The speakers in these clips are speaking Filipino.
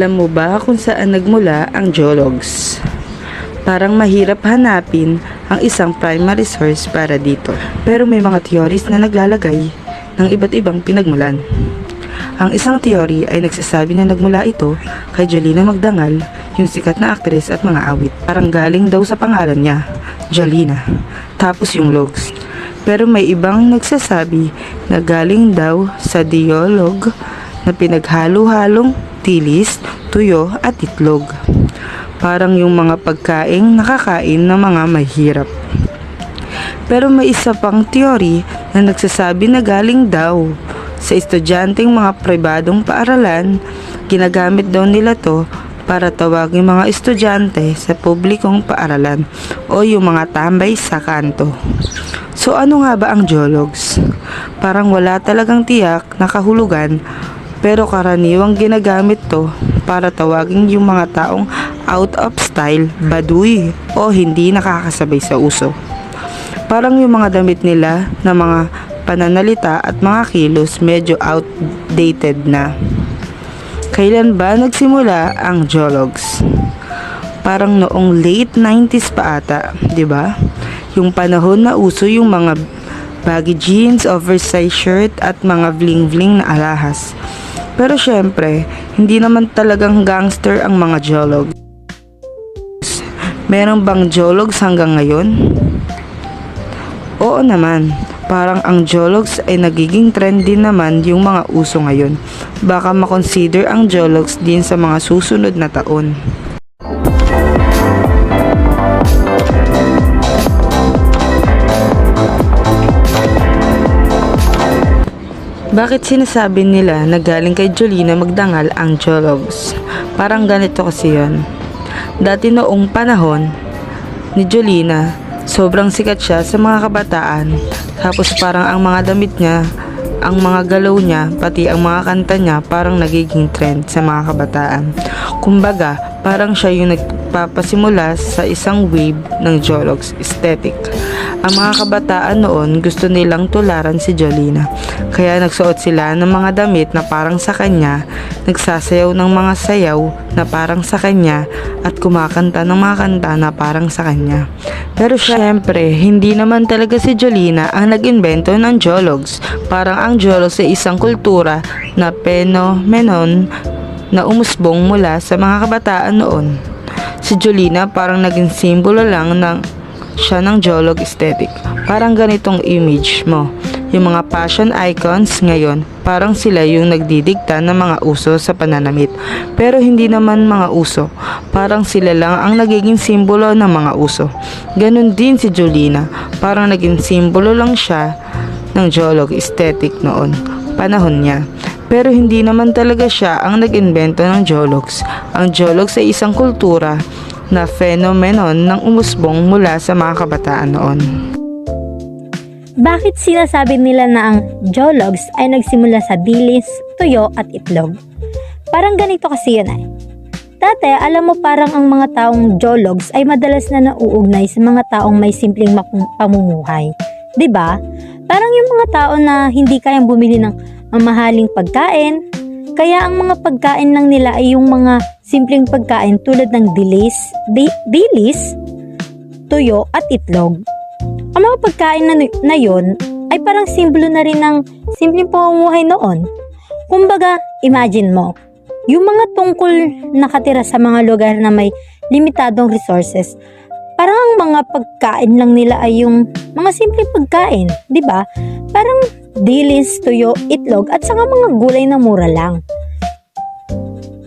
Alam mo ba kung saan nagmula ang geologs? Parang mahirap hanapin ang isang primary source para dito. Pero may mga theories na naglalagay ng iba't ibang pinagmulan. Ang isang theory ay nagsasabi na nagmula ito kay Jolina Magdangal, yung sikat na aktres at mga awit. Parang galing daw sa pangalan niya, Jolina, tapos yung logs. Pero may ibang nagsasabi na galing daw sa diolog na pinaghalo-halong tilis, tuyo at itlog. Parang yung mga pagkaing nakakain ng mga mahirap. Pero may isa pang teorya na nagsasabi na galing daw sa estudyanteng mga pribadong paaralan. Ginagamit daw nila to para tawagin mga estudyante sa publikong paaralan o yung mga tambay sa kanto. So ano nga ba ang geologs? Parang wala talagang tiyak na kahulugan, pero karaniwang ginagamit to para tawagin yung mga taong out of style, baduy o hindi nakakasabay sa uso. Parang yung mga damit nila na mga pananalita at mga kilos medyo outdated na. Kailan ba nagsimula ang geologs? Parang noong late 90s pa ata, 'di ba? Yung panahon na uso yung mga baggy jeans, oversized shirt at mga bling-bling na alahas. Pero syempre, hindi naman talagang gangster ang mga geologs. Meron bang geologs hanggang ngayon? Oo naman, parang ang geologs ay nagiging trend din naman yung mga uso ngayon. Baka makonsider ang geologs din sa mga susunod na taon. Bakit sinasabi nila na galing kay Jolina Magdangal ang geologs? Parang ganito kasi yun. Dati noong panahon ni Jolina, sobrang sikat siya sa mga kabataan. Tapos parang ang mga damit niya, ang mga galaw niya, pati ang mga kanta niya parang nagiging trend sa mga kabataan. Kumbaga, parang siya yung nagpapasimula sa isang wave ng geologs aesthetic. Ang mga kabataan noon gusto nilang tularan si Jolina. Kaya nagsuot sila ng mga damit na parang sa kanya, nagsasayaw ng mga sayaw na parang sa kanya, at kumakanta ng mga kanta na parang sa kanya. Pero syempre, hindi naman talaga si Jolina ang nag-invento ng geologs. Parang ang geologs ay isang kultura na phenomenon na umusbong mula sa mga kabataan noon. Si Jolina parang naging simbolo lang siya ng geolog aesthetic. Parang ganitong image mo. Yung mga fashion icons ngayon, parang sila yung nagdidikta ng mga uso sa pananamit. Pero hindi naman mga uso. Parang sila lang ang nagiging simbolo ng mga uso. Ganon din si Jolina. Parang naging simbolo lang siya ng geolog aesthetic noon, panahon niya. Pero hindi naman talaga siya ang nag-invento ng geologs. Ang geologs ay isang kultura na phenomenon ng umusbong mula sa mga kabataan noon. Bakit sinasabi nila na ang geologs ay nagsimula sa dilis, tuyo at itlog? Parang ganito kasi yun eh. Dati, alam mo parang ang mga taong geologs ay madalas na nauugnay sa mga taong may simpleng pamumuhay. 'Di ba? Parang yung mga tao na hindi kayang bumili ng mamahaling pagkain, kaya ang mga pagkain lang nila ay yung mga simpleng pagkain tulad ng dilis, tuyo at itlog. Ang mga pagkain na yun ay parang simbolo na rin ng simpleng pamumuhay noon. Kumbaga, imagine mo, yung mga tungkol nakatira sa mga lugar na may limitadong resources, parang ang mga pagkain lang nila ay yung mga simpleng pagkain, di ba? Parang dilis, tuyo, itlog at saka mga gulay na mura lang.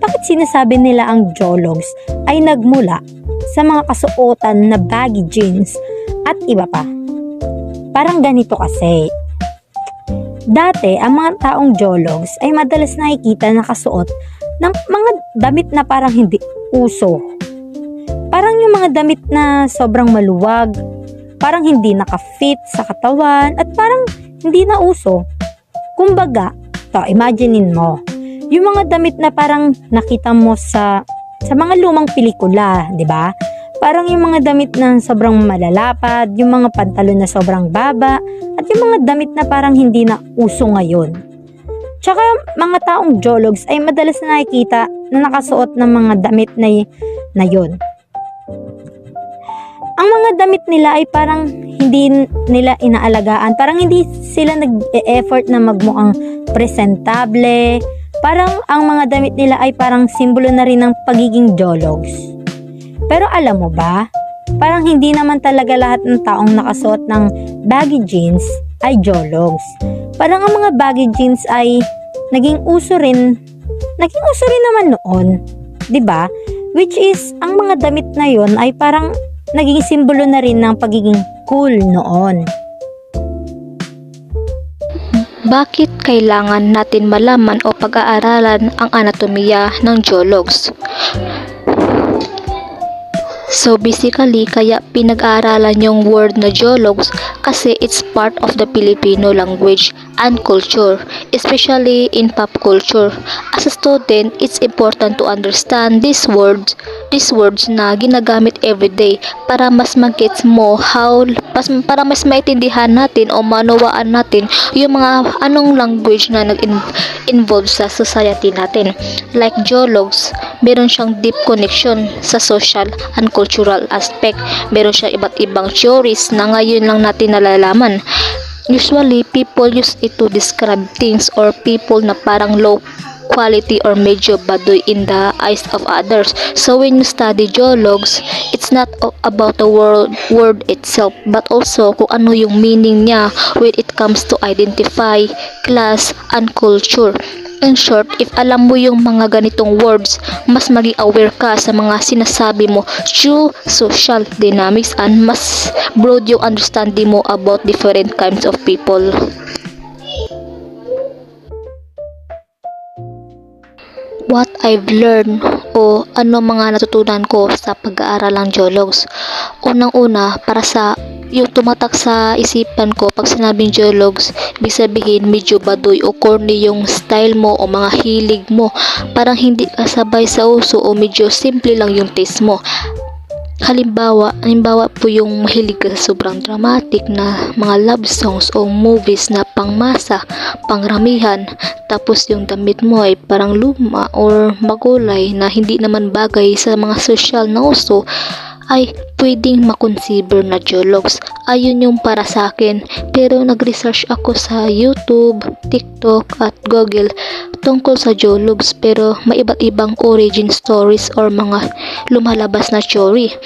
Bakit sinasabi nila ang geologs ay nagmula sa mga kasuotan na baggy jeans at iba pa? Parang ganito kasi. Dati, ang mga taong geologs ay madalas nakikita na kasuot ng mga damit na parang hindi uso. Parang yung mga damit na sobrang maluwag, parang hindi naka-fit sa katawan at parang hindi na uso. Kumbaga, imaginein mo, yung mga damit na parang nakita mo sa mga lumang pelikula, 'di ba? Parang yung mga damit na sobrang malalapad, yung mga pantalon na sobrang baba, at yung mga damit na parang hindi na uso ngayon. Tsaka mga taong Jologs ay madalas na nakikita na nakasuot ng mga damit na yun. Ang mga damit nila ay parang hindi nila inaalagaan. Parang hindi sila nag-e-effort na magmukhang presentable. Parang ang mga damit nila ay parang simbolo na rin ng pagiging Jologs. Pero alam mo ba, parang hindi naman talaga lahat ng taong nakasuot ng baggy jeans ay Jologs. Parang ang mga baggy jeans ay naging uso rin naman noon, 'di ba? Which is ang mga damit na 'yon ay parang naging simbolo na rin ng pagiging cool noon. Bakit kailangan natin malaman o pag-aaralan ang anatomiya ng Jologs? So basically, kaya pinag-aaralan yung word na Jologs kasi it's part of the Filipino language and culture, especially in pop culture. As a student, it's important to understand these words na ginagamit everyday para mas mag-gets mo para mas maintindihan natin o manawaan natin yung mga anong language na nag-involve sa society natin. Like Jologs, meron siyang deep connection sa social and cultural aspect. Meron siyang iba't ibang theories na ngayon lang natin nalalaman. Usually, people use it to describe things or people na parang low quality or medyo baduy in the eyes of others. So when you study Jologs, it's not about the word itself, but also kung ano yung meaning niya when it comes to identify class and culture. In short, if alam mo yung mga ganitong words, mas maging aware ka sa mga sinasabi mo through social dynamics and mas broad yung understanding mo about different kinds of people. What I've learned o ano mga natutunan ko sa pag-aaral ng Jologs. Unang-una, para sa yung tumatak sa isipan ko pag sinabing Jologs, ibig sabihin medyo baduy o corny yung style mo o mga hilig mo. Parang hindi kasabay sa uso o medyo simple lang yung taste mo. Halimbawa po yung mahilig ka sa sobrang dramatic na mga love songs o movies na pangmasa, pangramihan, tapos yung damit mo ay parang luma or makulay na hindi naman bagay sa mga social na uso, ay pwedeng makonsider na Jologs. Ayun yung para sa akin. Pero nag-research ako sa YouTube, TikTok at Google tungkol sa Jologs, pero may iba't ibang origin stories or mga lumalabas na theory.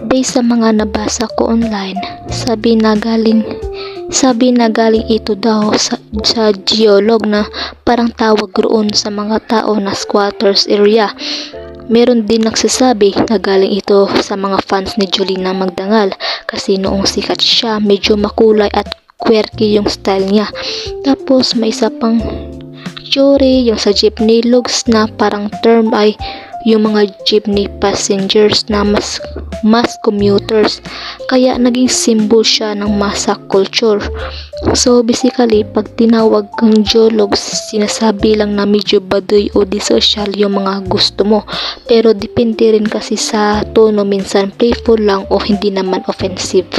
Based sa mga nabasa ko online, sabi na galing ito daw sa geolog na parang tawag roon sa mga tao na squatters area. Meron din nagsasabi na galing ito sa mga fans ni Jolina Magdangal kasi noong sikat siya, medyo makulay at quirky yung style niya. Tapos may isa pang theory yung sa jeepney lugs na parang term ay yung mga jeepney passengers na mass commuters, kaya naging symbol siya ng masa culture. So basically, pag tinawag kang Jologs, sinasabi lang na medyo baduy o disocial yung mga gusto mo, pero depende rin kasi sa tono, minsan playful lang o hindi naman offensive.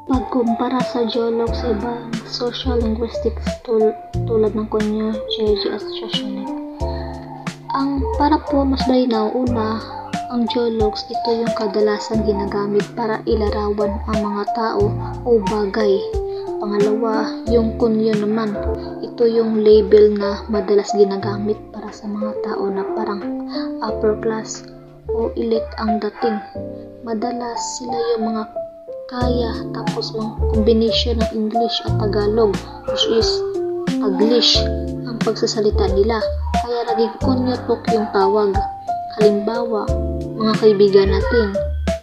Pagkumpara sa Jologs sa ibang social linguistics tulad ng Konyo, J.G. at Shoshone, para po mas malinaw, una, ang Jologs, ito yung kadalasan ginagamit para ilarawan ang mga tao o bagay. Pangalawa, yung kunyo naman, ito yung label na madalas ginagamit para sa mga tao na parang upper class o elite ang dating. Madalas sila yung mga kaya tapos mga combination ng English at Tagalog, which is Taglish ang pagsasalita nila. Kaya naging kunyotok yung tawag. Halimbawa, mga kaibigan natin,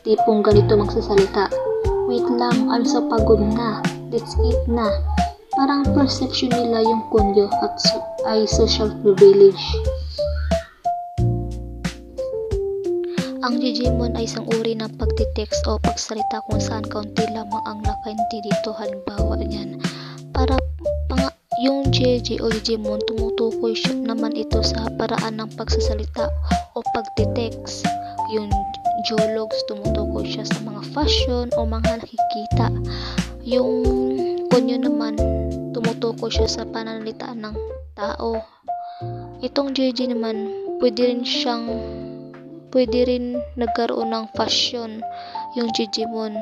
tipong ganito magsasalita. Wait lang, I'm so pagod na. Let's eat na. Parang perception nila yung kunyo at ay social privilege. Ang Jijimon ay isang uri ng pagtitext o pagsalita kung saan kaunti lamang ang nakaintindi dito. Halimbawa niyan, yung JJ o Jijimon, tumutukoy naman ito sa paraan ng pagsasalita o pagtitext. Yung Jologs, tumutukoy siya sa mga fashion o mga nakikita. Yung kunyo naman, tumutukoy siya sa pananalitaan ng tao. Itong JJ naman, pwede rin nagkaroon ng fashion yung Jejimon.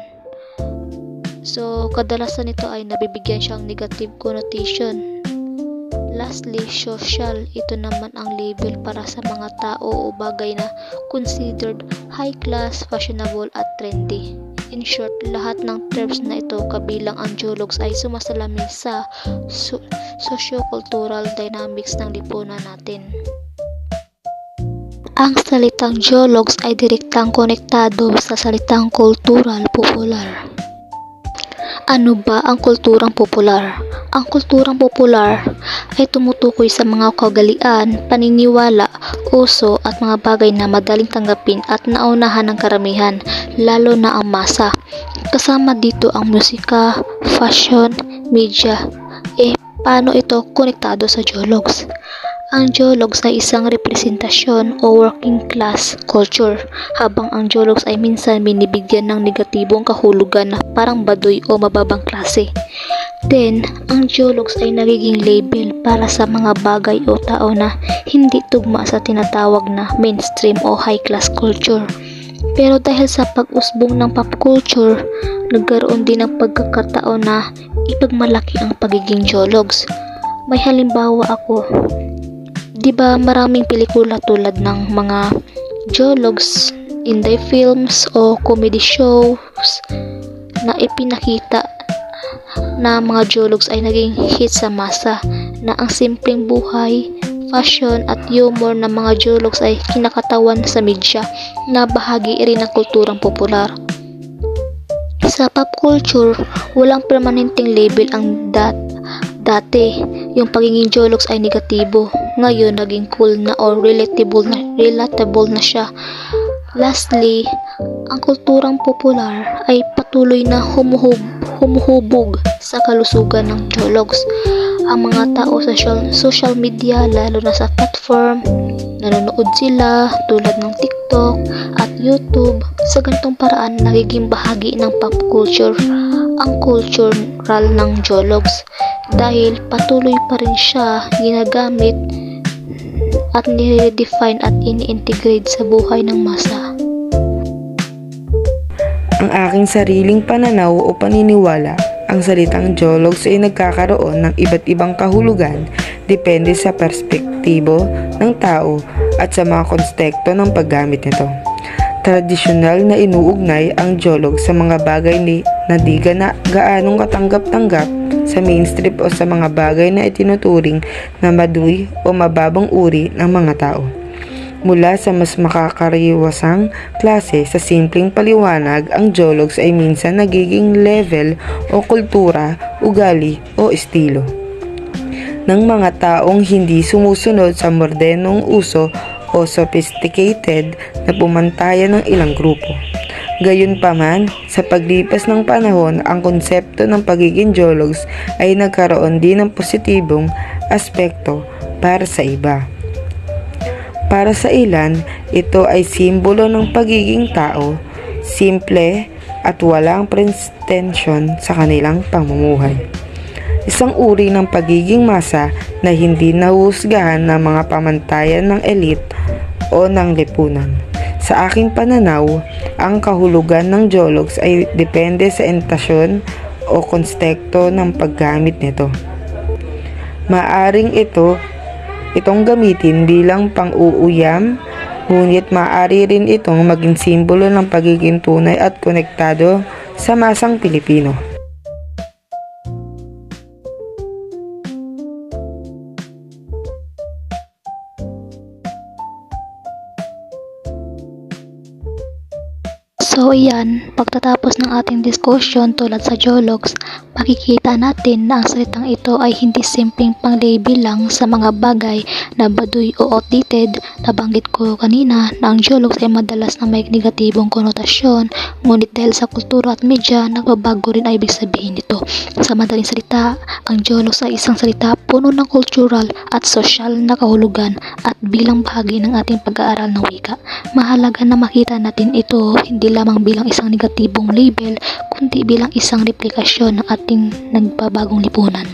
So, kadalasan nito ay nabibigyan siyang negative connotation. Lastly, social. Ito naman ang label para sa mga tao o bagay na considered high class, fashionable at trendy. In short, lahat ng terms na ito kabilang ang geologs ay sumasalamin sa socio-cultural dynamics ng lipunan natin. Ang salitang geologs ay direktang konektado sa salitang kultural popular. Ano ba ang kulturang popular? Ang kulturang popular ay tumutukoy sa mga kaugalian, paniniwala, uso at mga bagay na madaling tanggapin at naunahan ng karamihan, lalo na ang masa. Kasama dito ang musika, fashion, media. Paano ito konektado sa geologs? Ang geologs ay isang representasyon o working class culture, habang ang geologs ay minsan binibigyan ng negatibong kahulugan na parang baduy o mababang klase. Then, ang geologs ay nagiging label para sa mga bagay o tao na hindi tugma sa tinatawag na mainstream o high class culture. Pero dahil sa pag-usbong ng pop culture, nagkaroon din ng pagkakataon na ipagmalaki ang pagiging geologs. May halimbawa ako. Diba maraming pelikula tulad ng mga geologs, indie films o comedy shows na ipinakita na mga geologs ay naging hit sa masa, na ang simpleng buhay, fashion at humor ng mga geologs ay kinakatawan sa media na bahagi rin ng kulturang popular. Sa pop culture, walang permanenteng label ang dati, yung pagiging geologs ay negatibo. Ngayon, naging cool na o relatable na siya. Lastly, ang kulturang popular ay patuloy na humuhubog sa kalusugan ng geologs. Ang mga tao sa social media, lalo na sa platform, nanonood sila tulad ng TikTok at YouTube. Sa ganitong paraan, nagiging bahagi ng pop culture ang cultural ng geologs, dahil patuloy pa rin siya ginagamit at nire-redefine at ini-integrate sa buhay ng masa. Ang aking sariling pananaw o paniniwala, ang salitang geologs ay nagkakaroon ng iba't ibang kahulugan depende sa perspektibo ng tao at sa mga konteksto ng paggamit nito. Tradisyonal na inuugnay ang geolog sa mga bagay na di gaanong katanggap-tanggap sa mainstream o sa mga bagay na itinuturing na maduy o mababang uri ng mga tao. Mula sa mas makakariwasang klase sa simpleng paliwanag, ang geologs ay minsan nagiging level o kultura, ugali o estilo ng mga taong hindi sumusunod sa modernong uso o sophisticated na pumantayan ng ilang grupo. Gayunpaman, sa paglipas ng panahon, ang konsepto ng pagiging geologs ay nagkaroon din ng positibong aspekto para sa iba. Para sa ilan, ito ay simbolo ng pagiging tao, simple at walang pretensyon sa kanilang pamumuhay. Isang uri ng pagiging masa na hindi nahuhusgahan ng mga pamantayan ng elite o ng lipunan. Sa aking pananaw, ang kahulugan ng geologs ay depende sa intasyon o konteksto ng paggamit nito. Maaring itong gamitin bilang pang-uuyam, ngunit maaari rin itong maging simbolo ng pagiging tunay at konektado sa masang Pilipino. So iyan, pagtatapos ng ating discussion tulad sa geologs, makikita natin na ang salitang ito ay hindi simpleng pang-label lang sa mga bagay na baduy o outdated. Nabanggit ko kanina na ang geologs ay madalas na may negatibong konotasyon, ngunit dahil sa kultura at media, nagbabago rin ay ibig sabihin nito. Sa madaling salita, ang geologs ay isang salita puno ng cultural at social na kahulugan at bilang bahagi ng ating pag-aaral ng wika. Mahalaga na makita natin ito hindi lamang bilang isang negatibong label, kundi bilang isang replikasyon ng ating nagbabagong lipunan.